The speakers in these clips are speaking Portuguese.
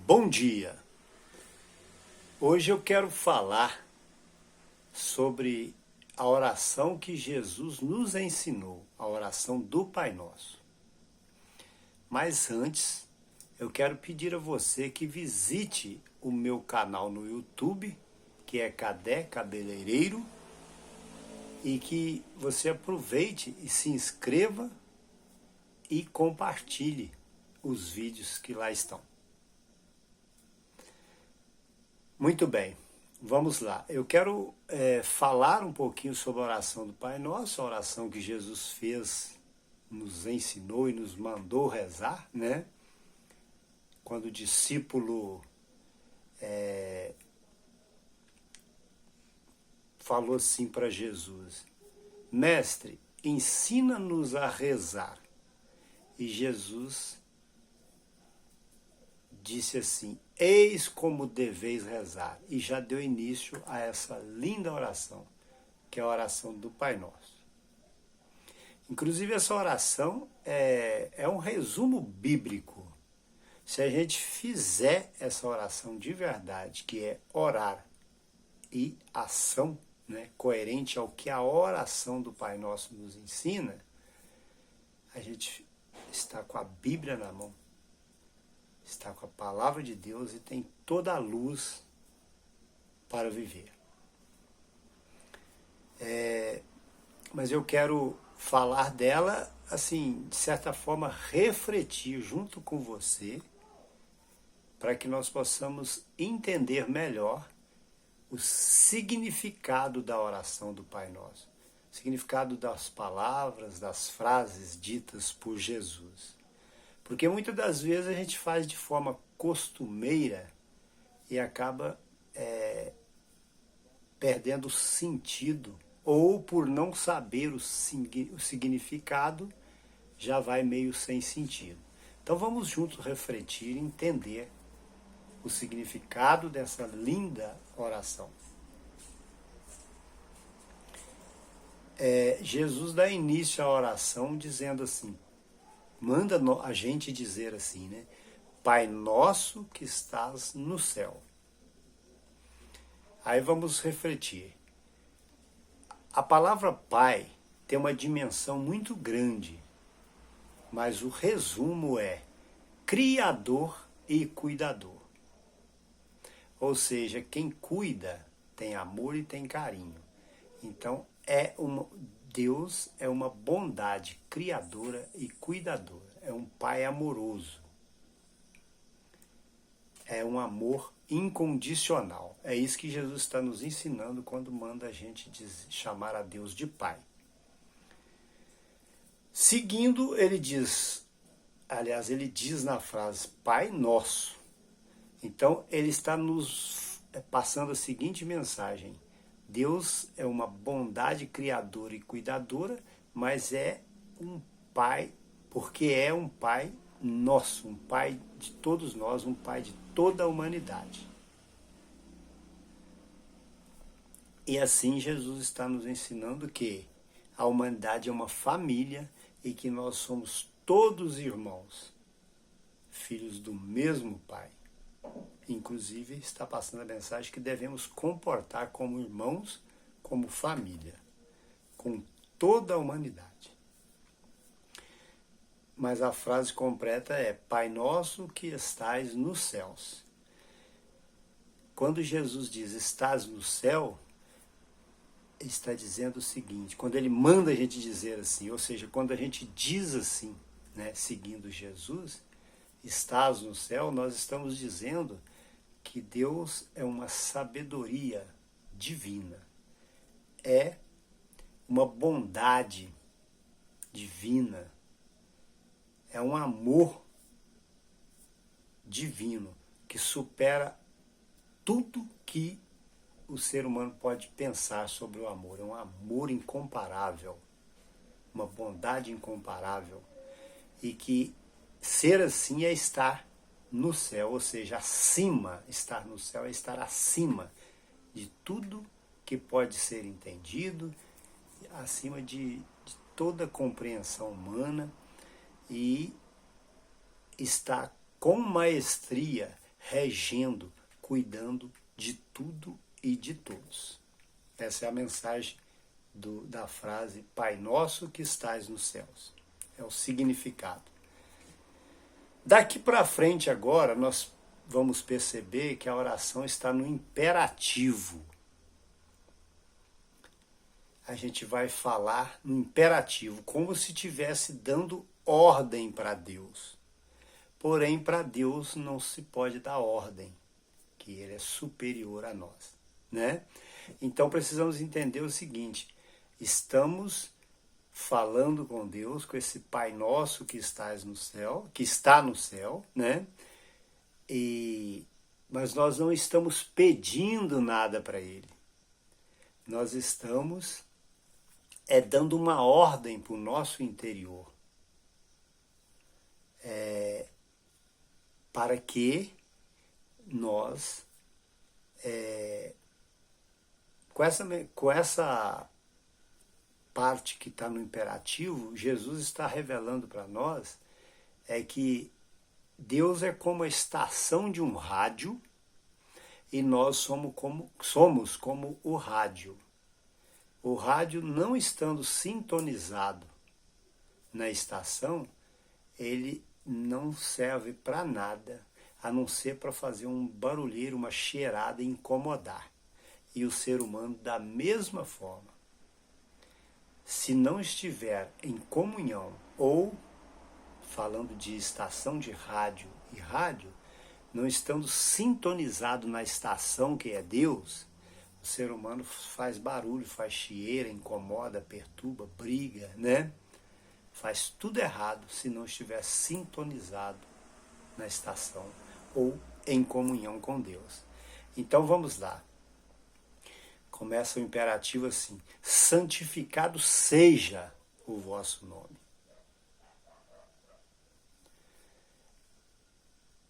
Bom dia! Hoje eu quero falar sobre a oração que Jesus nos ensinou, a oração do Pai Nosso. Mas antes, eu quero pedir a você que visite o meu canal no YouTube, que é Cadê Cabeleireiro, e que você aproveite e se inscreva e compartilhe os vídeos que lá estão. Muito bem, vamos lá. Eu quero falar um pouquinho sobre a oração do Pai Nosso, a oração que Jesus fez, nos ensinou e nos mandou rezar, né? Quando o discípulo falou assim para Jesus: Mestre, ensina-nos a rezar. E Jesus disse assim: eis como deveis rezar. E já deu início a essa linda oração, que é a oração do Pai Nosso. Inclusive, essa oração é um resumo bíblico. Se a gente fizer essa oração de verdade, que é orar e ação, né, coerente ao que a oração do Pai Nosso nos ensina, a gente está com a Bíblia na mão, está com a palavra de Deus e tem toda a luz para viver. Mas eu quero falar dela, assim, de certa forma, refletir junto com você, para que nós possamos entender melhor o significado da oração do Pai Nosso, o significado das palavras, das frases ditas por Jesus. Porque muitas das vezes a gente faz de forma costumeira e acaba perdendo o sentido, ou por não saber o significado, já vai meio sem sentido. Então vamos juntos refletir e entender o significado dessa linda oração. Jesus dá início à oração dizendo assim, manda a gente dizer assim, né? Pai nosso que estás no céu. Aí vamos refletir. A palavra pai tem uma dimensão muito grande, mas o resumo é criador e cuidador. Ou seja, quem cuida tem amor e tem carinho. Então, Deus é uma bondade criadora e cuidadora. É um pai amoroso. É um amor incondicional. É isso que Jesus está nos ensinando quando manda a gente chamar a Deus de pai. Seguindo, ele diz na frase, Pai Nosso. Então, ele está nos passando a seguinte mensagem: Deus é uma bondade criadora e cuidadora, mas é um pai, porque é um pai nosso, um pai de todos nós, um pai de toda a humanidade. E assim Jesus está nos ensinando que a humanidade é uma família e que nós somos todos irmãos, filhos do mesmo pai. Inclusive está passando a mensagem que devemos comportar como irmãos, como família, com toda a humanidade. Mas a frase completa é Pai nosso que estais nos céus. Quando Jesus diz estás no céu, ele está dizendo o seguinte, quando ele manda a gente dizer assim, ou seja, quando a gente diz assim, né, seguindo Jesus, estás no céu, nós estamos dizendo que Deus é uma sabedoria divina, é uma bondade divina, é um amor divino que supera tudo que o ser humano pode pensar sobre o amor. É um amor incomparável, uma bondade incomparável, e que ser assim é estar no céu, ou seja, acima. Estar no céu é estar acima de tudo que pode ser entendido, acima de toda compreensão humana, e está com maestria regendo, cuidando de tudo e de todos. Essa é a mensagem da frase Pai Nosso que estais nos céus. É o significado. Daqui para frente agora, nós vamos perceber que a oração está no imperativo. A gente vai falar no imperativo, como se estivesse dando ordem para Deus. Porém, para Deus não se pode dar ordem, que Ele é superior a nós, né? Então precisamos entender o seguinte: estamos falando com Deus, com esse Pai Nosso que está no céu, né? Mas nós não estamos pedindo nada para Ele. Nós estamos dando uma ordem para o nosso interior. Para que nós, com essa parte que está no imperativo, Jesus está revelando para nós que Deus é como a estação de um rádio e nós somos como o rádio. O rádio, não estando sintonizado na estação, ele não serve para nada, a não ser para fazer um barulheiro, uma cheirada e incomodar. E o ser humano, da mesma forma, se não estiver em comunhão, ou, falando de estação de rádio e rádio, não estando sintonizado na estação que é Deus, o ser humano faz barulho, faz chieira, incomoda, perturba, briga, né? Faz tudo errado se não estiver sintonizado na estação ou em comunhão com Deus. Então vamos lá. Começa o imperativo assim: santificado seja o vosso nome.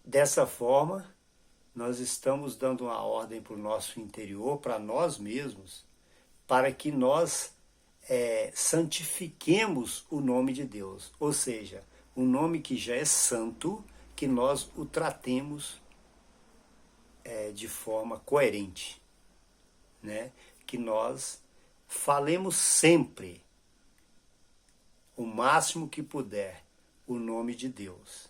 Dessa forma, nós estamos dando uma ordem para o nosso interior, para nós mesmos, para que nós santifiquemos o nome de Deus. Ou seja, um nome que já é santo, que nós o tratemos de forma coerente, né? Que nós falemos sempre, o máximo que puder, o nome de Deus,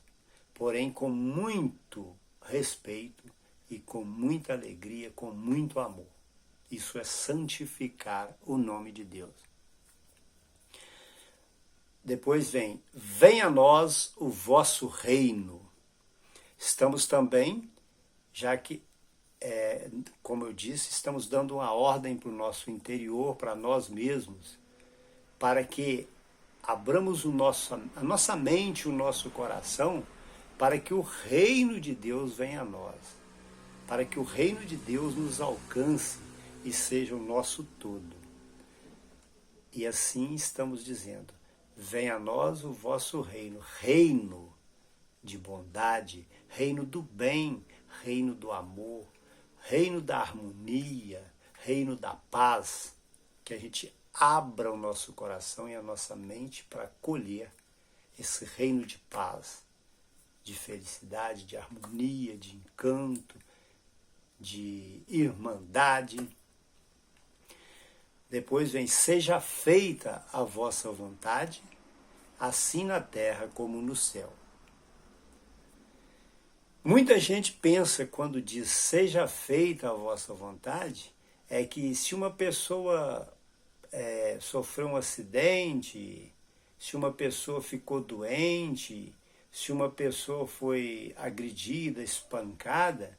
porém com muito respeito e com muita alegria, com muito amor. Isso é santificar o nome de Deus. Depois venha a nós o vosso reino. Estamos também, já que, como eu disse, estamos dando uma ordem para o nosso interior, para nós mesmos, para que abramos a nossa mente, o nosso coração, para que o reino de Deus venha a nós, para que o reino de Deus nos alcance e seja o nosso todo. E assim estamos dizendo: venha a nós o vosso reino, reino de bondade, reino do bem, reino do amor, reino da harmonia, reino da paz, que a gente abra o nosso coração e a nossa mente para acolher esse reino de paz, de felicidade, de harmonia, de encanto, de irmandade. Depois seja feita a vossa vontade, assim na terra como no céu. Muita gente pensa, quando diz seja feita a vossa vontade, que se uma pessoa sofreu um acidente, se uma pessoa ficou doente, se uma pessoa foi agredida, espancada,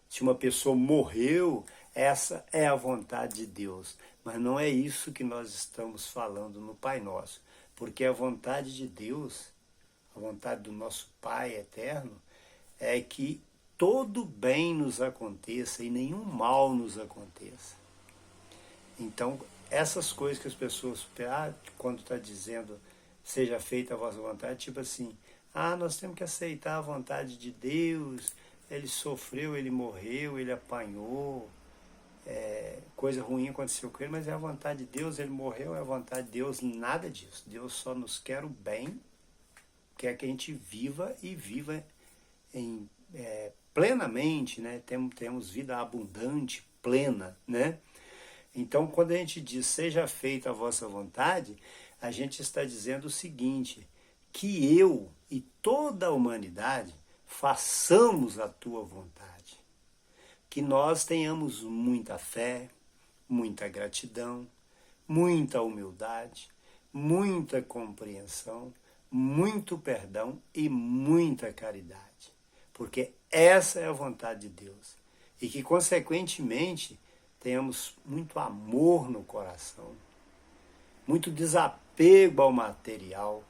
se uma pessoa morreu, essa é a vontade de Deus. Mas não é isso que nós estamos falando no Pai Nosso, porque a vontade de Deus, a vontade do nosso Pai eterno, é que todo bem nos aconteça e nenhum mal nos aconteça. Então, essas coisas que as pessoas, quando está dizendo seja feita a vossa vontade, tipo assim, nós temos que aceitar a vontade de Deus, ele sofreu, ele morreu, ele apanhou, coisa ruim aconteceu com ele, mas é a vontade de Deus, ele morreu, é a vontade de Deus, nada disso. Deus só nos quer o bem, quer que a gente viva e viva em plenamente, né? Temos vida abundante, plena, né? Então, quando a gente diz seja feita a vossa vontade, a gente está dizendo o seguinte, que eu e toda a humanidade façamos a tua vontade. Que nós tenhamos muita fé, muita gratidão, muita humildade, muita compreensão, muito perdão e muita caridade. Porque essa é a vontade de Deus. E que, consequentemente, tenhamos muito amor no coração, muito desapego ao material,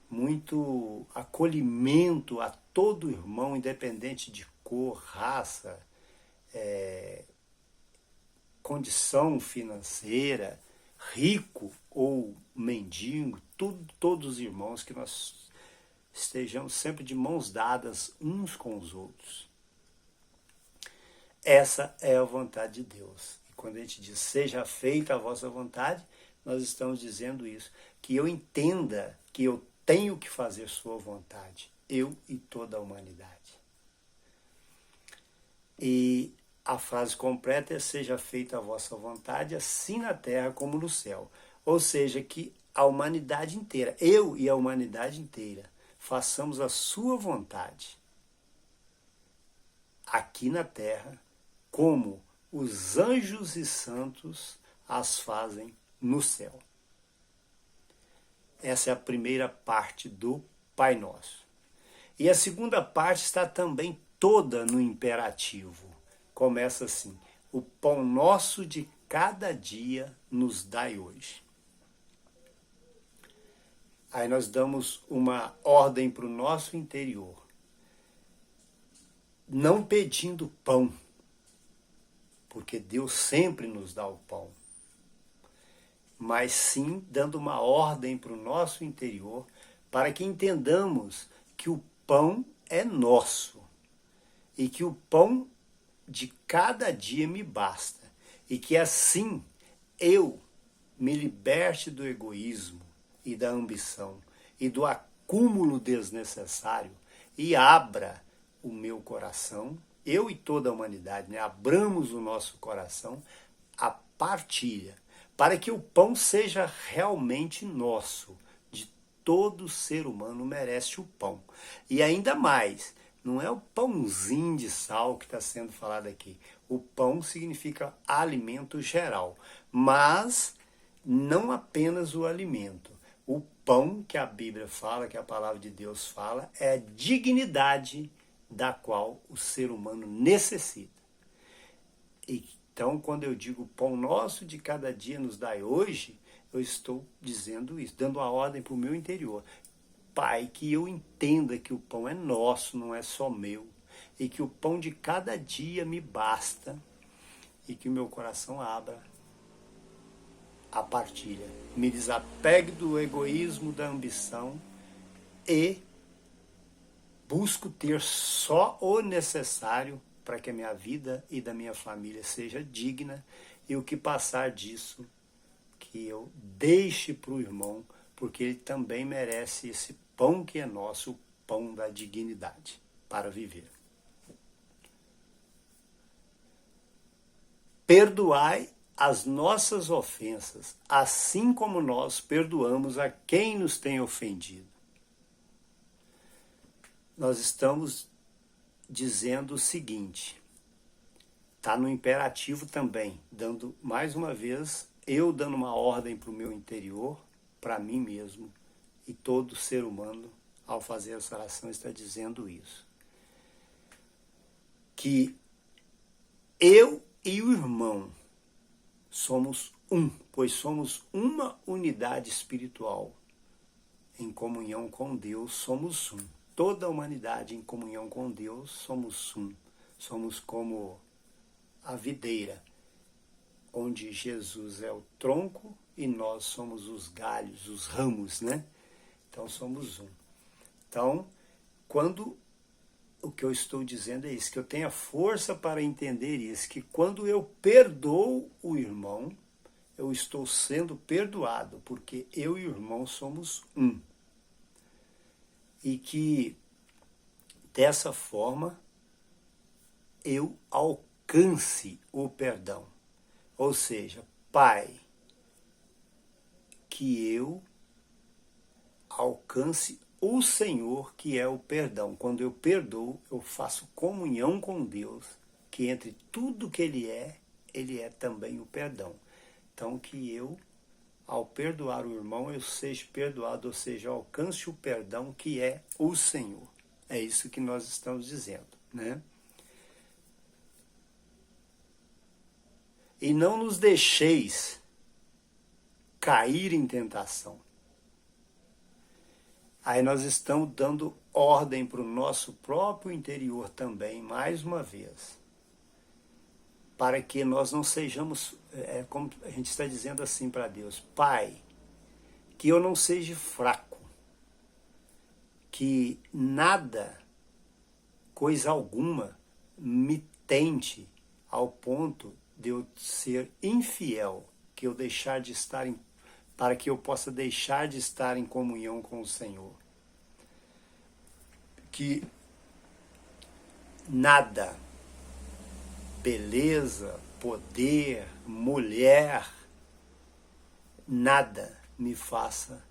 muito acolhimento a todo irmão, independente de cor, raça, condição financeira, rico ou mendigo, todos os irmãos, que nós estejamos sempre de mãos dadas uns com os outros. Essa é a vontade de Deus. E quando a gente diz seja feita a vossa vontade, nós estamos dizendo isso, que eu entenda que eu tenho que fazer sua vontade, eu e toda a humanidade. E a frase completa é seja feita a vossa vontade, assim na terra como no céu. Ou seja, que a humanidade inteira, eu e a humanidade inteira, façamos a sua vontade aqui na terra, como os anjos e santos as fazem no céu. Essa é a primeira parte do Pai Nosso. E a segunda parte está também toda no imperativo. Começa assim: o pão nosso de cada dia nos dai hoje. Aí nós damos uma ordem para o nosso interior, não pedindo pão, porque Deus sempre nos dá o pão, mas sim dando uma ordem para o nosso interior, para que entendamos que o pão é nosso, e que o pão de cada dia me basta, e que assim eu me liberte do egoísmo e da ambição, e do acúmulo desnecessário, e abra o meu coração, eu e toda a humanidade, né? Abramos o nosso coração à partilha, para que o pão seja realmente nosso. De todo ser humano merece o pão. E ainda mais, não é o pãozinho de sal que está sendo falado aqui. O pão significa alimento geral, mas não apenas o alimento. O pão que a Bíblia fala, que a palavra de Deus fala, é a dignidade da qual o ser humano necessita. Então, quando eu digo pão nosso de cada dia nos dai hoje, eu estou dizendo isso, dando a ordem para o meu interior. Pai, que eu entenda que o pão é nosso, não é só meu, e que o pão de cada dia me basta, e que o meu coração abra a partilha. Me desapegue do egoísmo, da ambição, e busco ter só o necessário para que a minha vida e da minha família seja digna, e o que passar disso, que eu deixe para o irmão, porque ele também merece esse pão que é nosso, o pão da dignidade para viver. Perdoai as nossas ofensas, assim como nós perdoamos a quem nos tem ofendido. Nós estamos dizendo o seguinte, está no imperativo também, dando mais uma vez, eu dando uma ordem para o meu interior, para mim mesmo, e todo ser humano, ao fazer essa oração, está dizendo isso. Que eu e o irmão somos um, pois somos uma unidade espiritual. Em comunhão com Deus, somos um. Toda a humanidade em comunhão com Deus, somos um. Somos como a videira, onde Jesus é o tronco e nós somos os galhos, os ramos, né? Então somos um. Então, quando o que eu estou dizendo é isso, que eu tenha força para entender isso, que quando eu perdoo o irmão, eu estou sendo perdoado, porque eu e o irmão somos um. E que dessa forma eu alcance o perdão. Ou seja, Pai, que eu alcance o Senhor, que é o perdão. Quando eu perdoo, eu faço comunhão com Deus, que entre tudo que Ele é também o perdão. Então, que eu, ao perdoar o irmão, eu seja perdoado, ou seja, alcance o perdão, que é o Senhor. É isso que nós estamos dizendo, né? E não nos deixeis cair em tentação. Aí nós estamos dando ordem para o nosso próprio interior também, mais uma vez, para que nós não sejamos, como a gente está dizendo assim para Deus, Pai, que eu não seja fraco, que nada, coisa alguma, me tente ao ponto de eu ser infiel, que eu deixar de estar para que eu possa deixar de estar em comunhão com o Senhor. Que nada, beleza, poder, mulher, nada me faça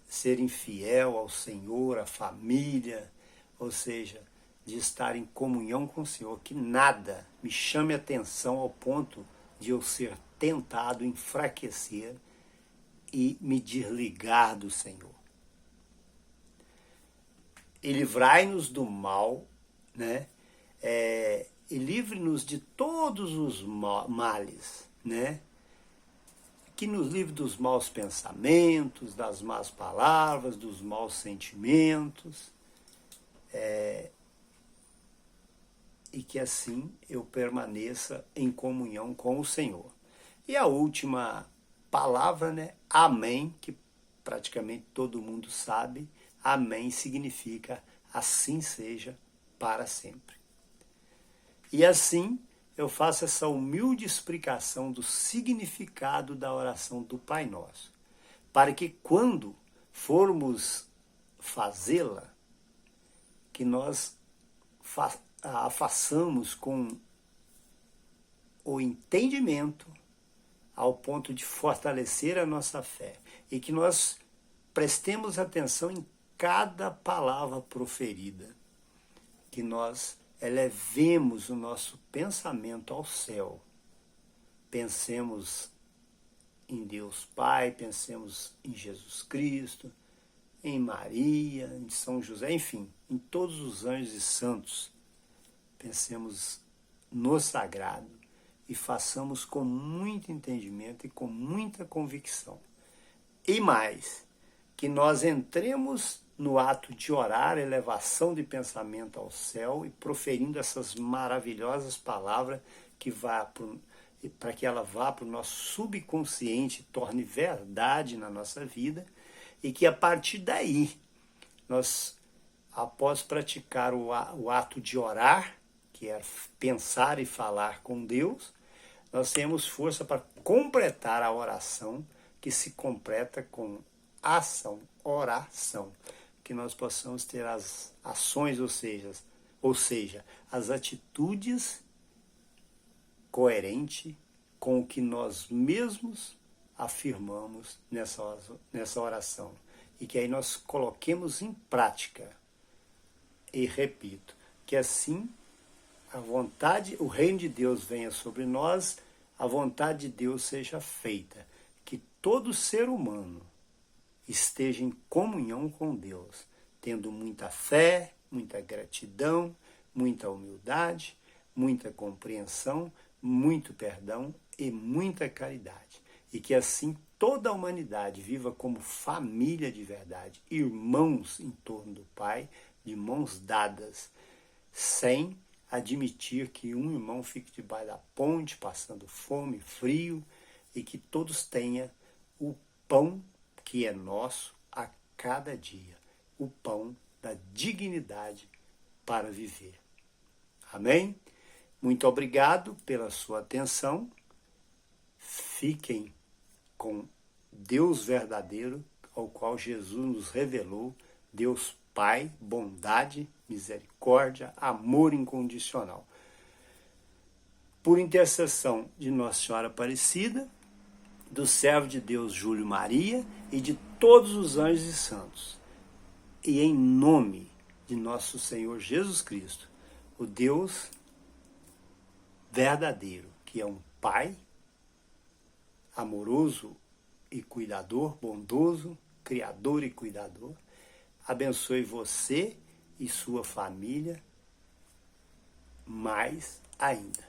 ser infiel ao Senhor, à família, ou seja, de estar em comunhão com o Senhor, que nada me chame atenção ao ponto de eu ser tentado, enfraquecer e me desligar do Senhor. E livrai-nos do mal, né? E livre-nos de todos os males, né? Que nos livre dos maus pensamentos, das más palavras, dos maus sentimentos, e que assim eu permaneça em comunhão com o Senhor. E a última palavra, né? Amém, que praticamente todo mundo sabe. Amém significa assim seja para sempre. E assim eu faço essa humilde explicação do significado da oração do Pai Nosso, para que quando formos fazê-la, que nós a façamos com o entendimento ao ponto de fortalecer a nossa fé e que nós prestemos atenção em cada palavra proferida, que nós elevemos o nosso pensamento ao céu, pensemos em Deus Pai, pensemos em Jesus Cristo, em Maria, em São José, enfim, em todos os anjos e santos, pensemos no sagrado e façamos com muito entendimento e com muita convicção. E mais, que nós entremos no ato de orar, elevação de pensamento ao céu e proferindo essas maravilhosas palavras que para que ela vá para o nosso subconsciente, torne verdade na nossa vida e que a partir daí, nós, após praticar o ato de orar, que é pensar e falar com Deus, nós temos força para completar a oração, que se completa com ação, oração, que nós possamos ter as ações, ou seja, as atitudes coerentes com o que nós mesmos afirmamos nessa oração. E que aí nós coloquemos em prática. E repito, que assim a vontade, o reino de Deus venha sobre nós, a vontade de Deus seja feita. Que todo ser humano esteja em comunhão com Deus, tendo muita fé, muita gratidão, muita humildade, muita compreensão, muito perdão e muita caridade. E que assim toda a humanidade viva como família de verdade, irmãos em torno do Pai, de mãos dadas, sem admitir que um irmão fique debaixo da ponte, passando fome, frio, e que todos tenham o pão que é nosso a cada dia, o pão da dignidade para viver. Amém? Muito obrigado pela sua atenção. Fiquem com Deus verdadeiro, ao qual Jesus nos revelou, Deus Pai, bondade, misericórdia, amor incondicional. Por intercessão de Nossa Senhora Aparecida, do servo de Deus Júlio Maria e de todos os anjos e santos, e em nome de nosso Senhor Jesus Cristo, o Deus verdadeiro, que é um Pai amoroso e cuidador, bondoso, criador e cuidador, abençoe você e sua família mais ainda.